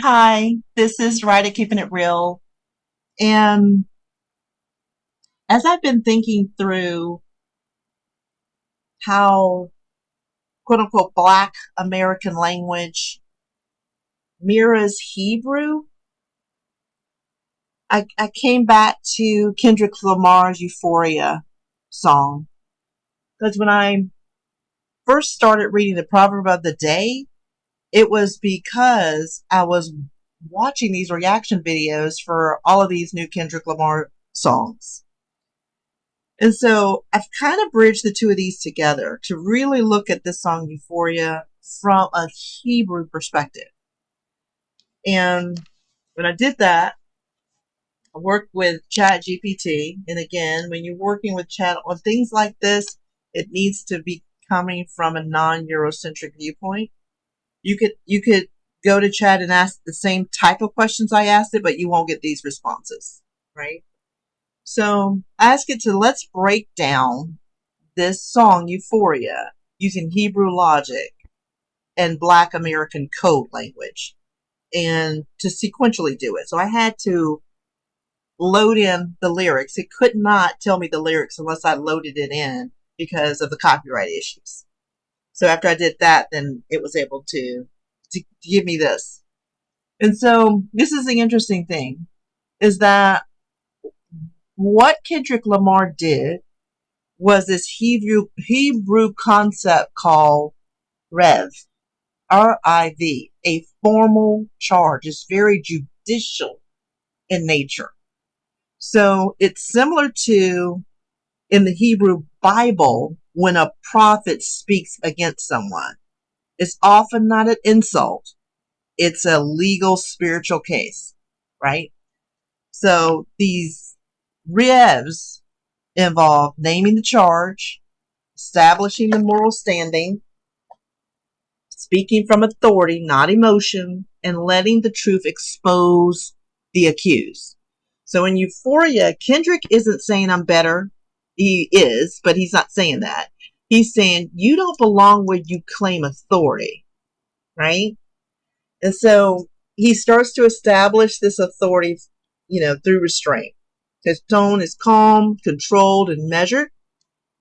Hi, this is Ryder Keeping It Real. And as I've been thinking through how quote unquote Black American language mirrors Hebrew, I came back to Kendrick Lamar's Euphoria song. Because when I first started reading the proverb of the day, it was because I was watching these reaction videos for all of these new Kendrick Lamar songs. And so I've kind of bridged the two of these together to really look at this song Euphoria from a Hebrew perspective. And when I did that, I worked with Chat GPT. And again, when you're working with Chat on things like this, it needs to be coming from a non-Eurocentric viewpoint. You could go to Chat and ask the same type of questions I asked it, but you won't get these responses, right? So ask it to let's break down this song, Euphoria, using Hebrew logic and Black American code language and to sequentially do it. So I had to load in the lyrics. It could not tell me the lyrics unless I loaded it in because of the copyright issues. So after I did that, then it was able to give me this. And so this is the interesting thing is that what Kendrick Lamar did was this Hebrew concept called Rev, R-I-V, a formal charge. It's very judicial in nature. So it's similar to in the Hebrew Bible when a prophet speaks against someone. It's often not an insult. It's a legal spiritual case, right? So these revs involve naming the charge, establishing the moral standing, speaking from authority, not emotion, and letting the truth expose the accused. So in Euphoria, Kendrick isn't saying I'm better. He is, but he's not saying that. He's saying you don't belong where you claim authority, right? And so he starts to establish this authority, through restraint. His tone is calm, controlled, and measured.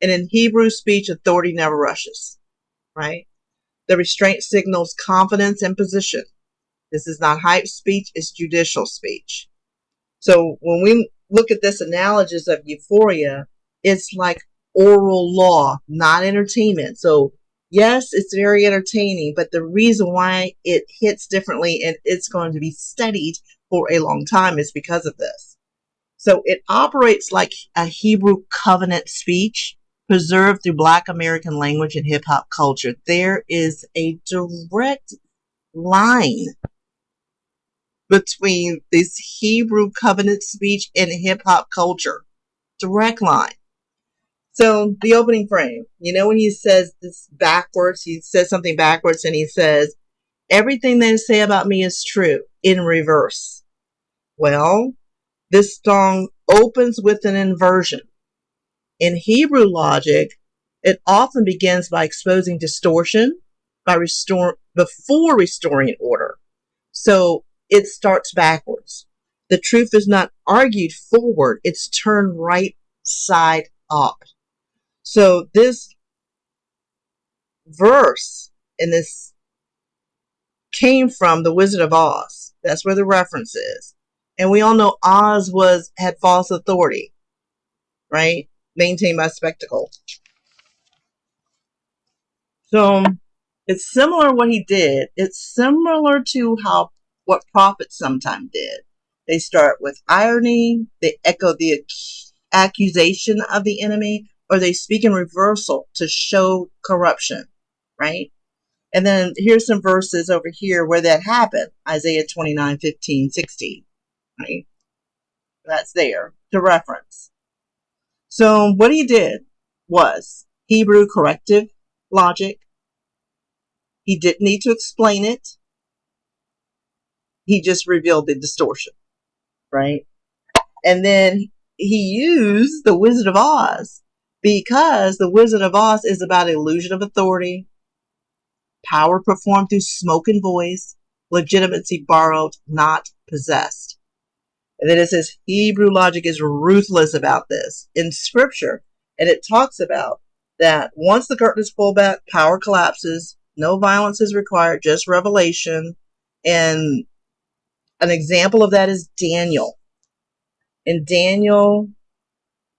And in Hebrew speech, authority never rushes, right? The restraint signals confidence and position. This is not hype speech, it's judicial speech. So when we look at this analogous of Euphoria, it's like oral law, not entertainment. So yes, it's very entertaining, but the reason why it hits differently and it's going to be studied for a long time is because of this. So it operates like a Hebrew covenant speech preserved through Black American language and hip hop culture. There is a direct line between this Hebrew covenant speech and hip hop culture. Direct line. So the opening frame, when he says this backwards, he says something backwards and he says, everything they say about me is true in reverse. Well, this song opens with an inversion. In Hebrew logic, it often begins by exposing distortion before restoring order. So it starts backwards. The truth is not argued forward, it's turned right side up. So this verse in this came from The Wizard of Oz. That's where the reference is. And we all know Oz had false authority, right? Maintained by spectacle. So it's similar what he did. It's similar to what prophets sometimes did. They start with irony, they echo the accusation of the enemy, or they speak in reversal to show corruption, right? And then here's some verses over here where that happened. Isaiah 29:15-16, right? That's there to reference. So what he did was Hebrew corrective logic. He didn't need to explain it. He just revealed the distortion, right? And then he used the Wizard of Oz because the Wizard of Oz is about illusion of authority, power performed through smoke and voice, legitimacy borrowed, not possessed. And then it says Hebrew logic is ruthless about this in scripture. And it talks about that once the curtain is pulled back, power collapses, no violence is required, just revelation. And an example of that is Daniel. In Daniel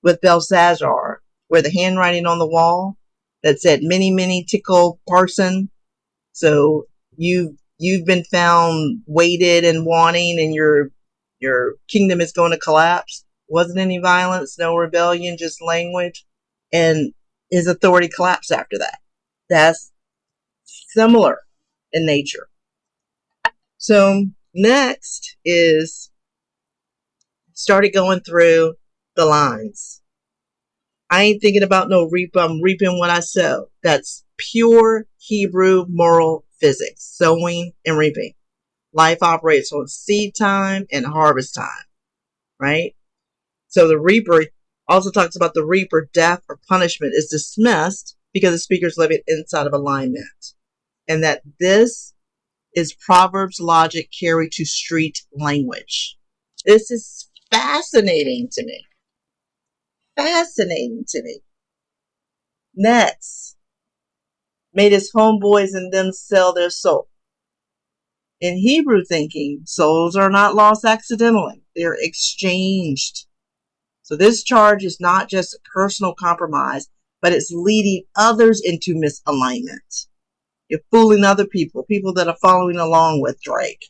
with Belshazzar, where the handwriting on the wall that said many, many tickle parson. So you've been found weighted and wanting, and your kingdom is going to collapse. Wasn't any violence, no rebellion, just language. And his authority collapsed after that. That's similar in nature. So next is started going through the lines. I ain't thinking about no reap. I'm reaping what I sow. That's pure Hebrew moral physics, sowing and reaping. Life operates on seed time and harvest time, right? So the reaper also talks about the reaper, death or punishment is dismissed because the speaker is living inside of alignment. And that this is Proverbs logic carried to street language. This is fascinating to me. Fascinating to me. Next, made his homeboys and them sell their soul. In Hebrew thinking, souls are not lost accidentally. They're exchanged. So this charge is not just a personal compromise, but it's leading others into misalignment. You're fooling other people, people that are following along with Drake.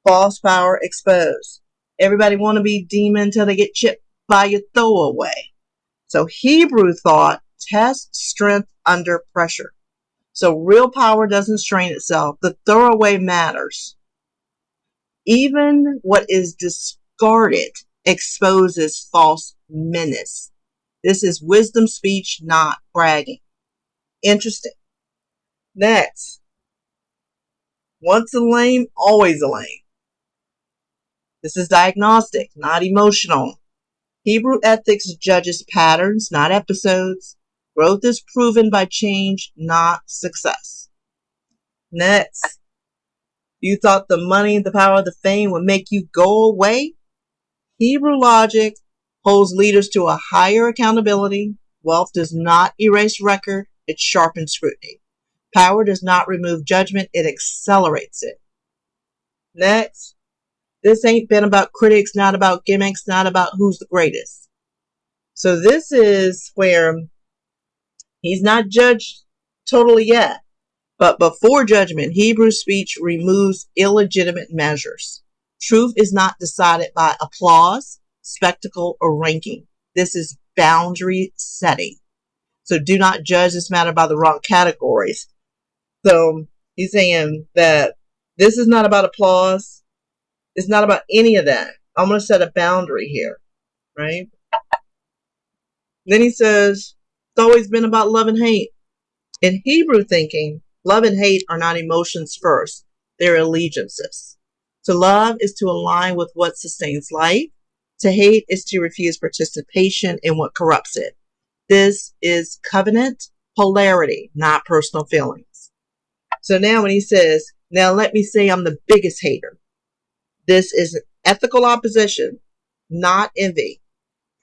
False power exposed. Everybody want to be demon until they get chipped by your throwaway. So Hebrew thought tests strength under pressure. So real power doesn't strain itself. The throwaway matters. Even what is discarded exposes false menace. This is wisdom speech, not bragging. Interesting. Next. Once a lame, always a lame. This is diagnostic, not emotional. Hebrew ethics judges patterns, not episodes. Growth is proven by change, not success. Next. You thought the money, the power, the fame would make you go away? Hebrew logic holds leaders to a higher accountability. Wealth does not erase record, it sharpens scrutiny. Power does not remove judgment, it accelerates it. Next. This ain't been about critics, not about gimmicks, not about who's the greatest. So this is where he's not judged totally yet. But before judgment, Hebrew speech removes illegitimate measures. Truth is not decided by applause, spectacle, or ranking. This is boundary setting. So do not judge this matter by the wrong categories. So he's saying that this is not about applause. It's not about any of that. I'm going to set a boundary here, right? Then he says, it's always been about love and hate. In Hebrew thinking, love and hate are not emotions first. They're allegiances. To love is to align with what sustains life. To hate is to refuse participation in what corrupts it. This is covenant polarity, not personal feelings. So now when he says, now let me say I'm the biggest hater. This is ethical opposition, not envy.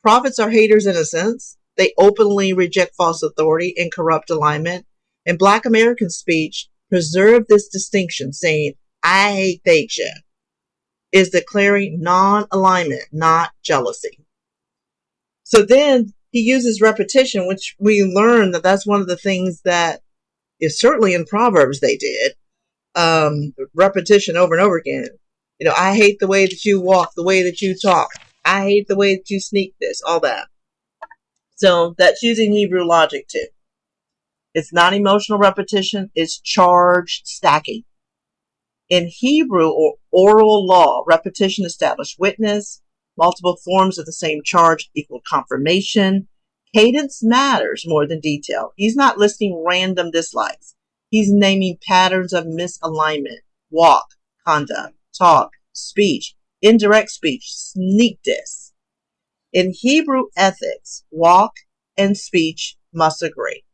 Prophets are haters in a sense. They openly reject false authority and corrupt alignment. In Black American speech, preserve this distinction, saying, I hate Thacia, is declaring non-alignment, not jealousy. So then he uses repetition, which we learn that that's one of the things that is certainly in Proverbs they did. Repetition over and over again. You know, I hate the way that you walk, the way that you talk. I hate the way that you sneak this, all that. So that's using Hebrew logic too. It's not emotional repetition, it's charged stacking. In Hebrew or oral law, repetition established witness, multiple forms of the same charge equal confirmation. Cadence matters more than detail. He's not listing random dislikes. He's naming patterns of misalignment, walk, conduct, talk, speech, indirect speech, sneak diss. In Hebrew ethics, walk and speech must agree.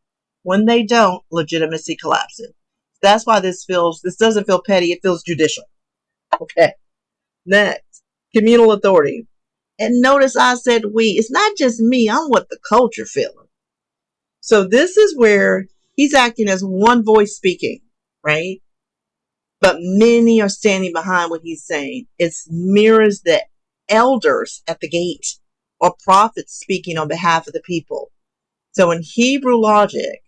When they don't, legitimacy collapses. That's why this doesn't feel petty. It feels judicial. Okay. Next, communal authority. And notice I said we. It's not just me. I'm what the culture feeling. So this is where he's acting as one voice speaking, right? But many are standing behind what he's saying. It mirrors the elders at the gate or prophets speaking on behalf of the people. So in Hebrew logic,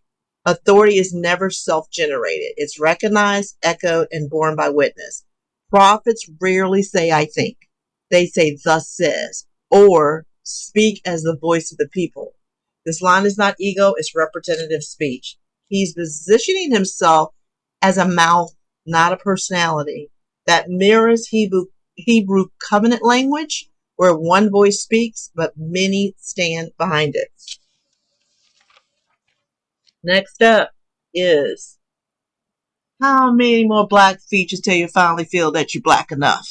authority is never self-generated. It's recognized, echoed, and borne by witness. Prophets rarely say, I think. They say, thus says, or speak as the voice of the people. This line is not ego, it's representative speech. He's positioning himself as a mouth, not a personality. That mirrors Hebrew covenant language, where one voice speaks, but many stand behind it. Next up is how many more black features till you finally feel that you're black enough?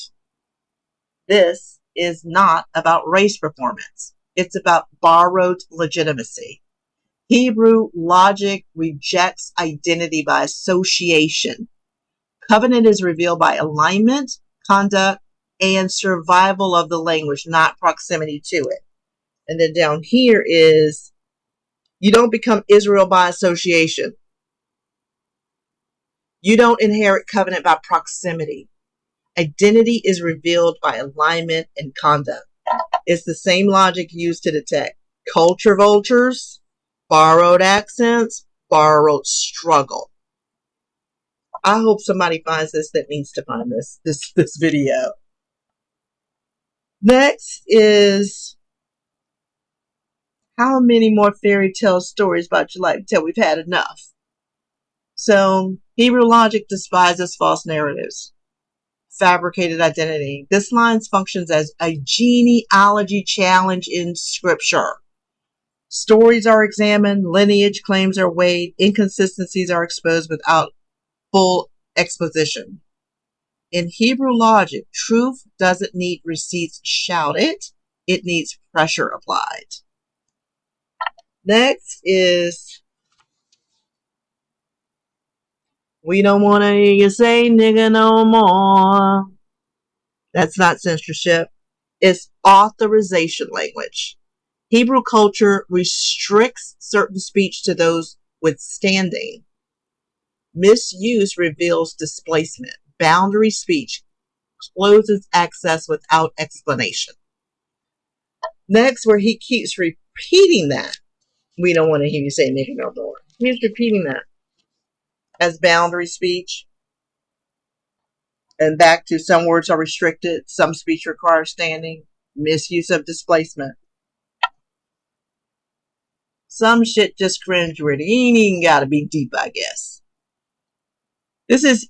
This is not about race performance. It's about borrowed legitimacy. Hebrew logic rejects identity by association. Covenant is revealed by alignment, conduct, and survival of the language, not proximity to it. And then down here is you don't become Israel by association. You don't inherit covenant by proximity. Identity is revealed by alignment and conduct. It's the same logic used to detect culture vultures, borrowed accents, borrowed struggle. I hope somebody finds this that needs to find this video. Next is how many more fairy tale stories about your life till we've had enough? So Hebrew logic despises false narratives, fabricated identity. This line functions as a genealogy challenge in scripture. Stories are examined, lineage claims are weighed, inconsistencies are exposed without full exposition. In Hebrew logic, truth doesn't need receipts shouted, it needs pressure applied. Next is we don't want to hear you say nigga no more. That's not censorship. It's authorization language. Hebrew culture restricts certain speech to those with standing. Misuse reveals displacement. Boundary speech closes access without explanation. Next, where he keeps repeating that, we don't want to hear you say nigga no more. He's repeating that as boundary speech. And back to some words are restricted, some speech requires standing, misuse of displacement. Some shit just cringeworthy. You ain't even gotta be deep, I guess. This is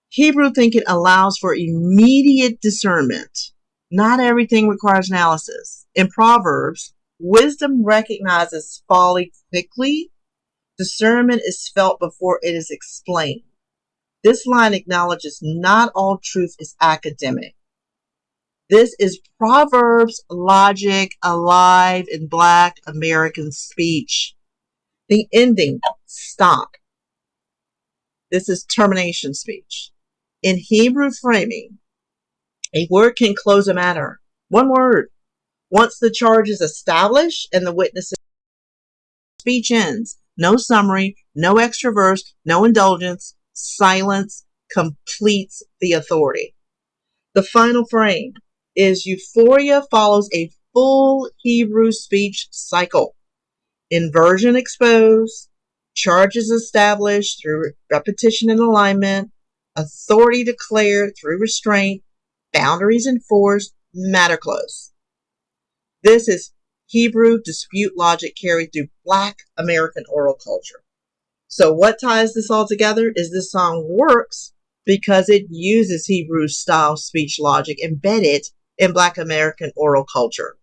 Hebrew thinking allows for immediate discernment. Not everything requires analysis. In Proverbs, wisdom recognizes folly quickly. Discernment is felt before it is explained. This line acknowledges not all truth is academic. This is Proverbs logic alive in Black American speech. The ending, stop. This is termination speech. In Hebrew framing, a word can close a matter. One word. Once the charge is established and the witness's speech ends, no summary, no extra verse, no indulgence, silence completes the authority. The final frame is Euphoria follows a full Hebrew speech cycle. Inversion exposed, charges established through repetition and alignment, authority declared through restraint, boundaries enforced, matter closed. This is Hebrew dispute logic carried through Black American oral culture. So what ties this all together is this song works because it uses Hebrew style speech logic embedded in Black American oral culture,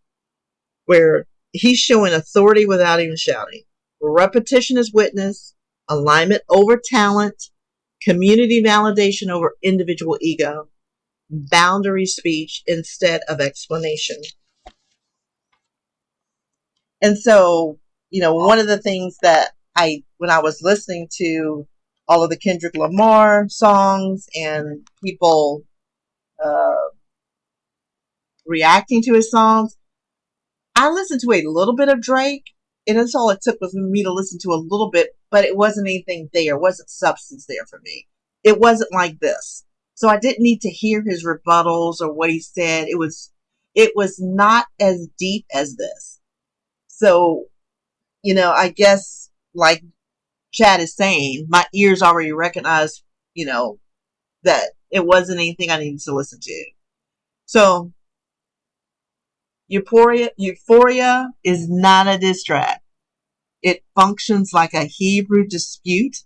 where he's showing authority without even shouting. Repetition is witness, alignment over talent, community validation over individual ego, boundary speech instead of explanation. And so, one of the things that when I was listening to all of the Kendrick Lamar songs and people uh, reacting to his songs. I listened to a little bit of Drake, and that's all it took was me to listen to a little bit, but it wasn't anything there. It wasn't substance there for me. It wasn't like this. So I didn't need to hear his rebuttals or what he said. It was not as deep as this. So, I guess like Chad is saying, my ears already recognize, that it wasn't anything I needed to listen to. So Euphoria is not a diss track. It functions like a Hebrew dispute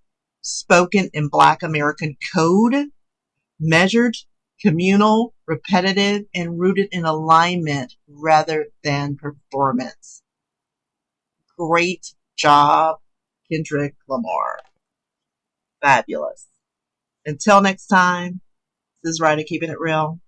spoken in Black American code, measured, communal, repetitive, and rooted in alignment rather than performance. Great job, Kendrick Lamar. Fabulous. Until next time, this is Ryder keeping it real.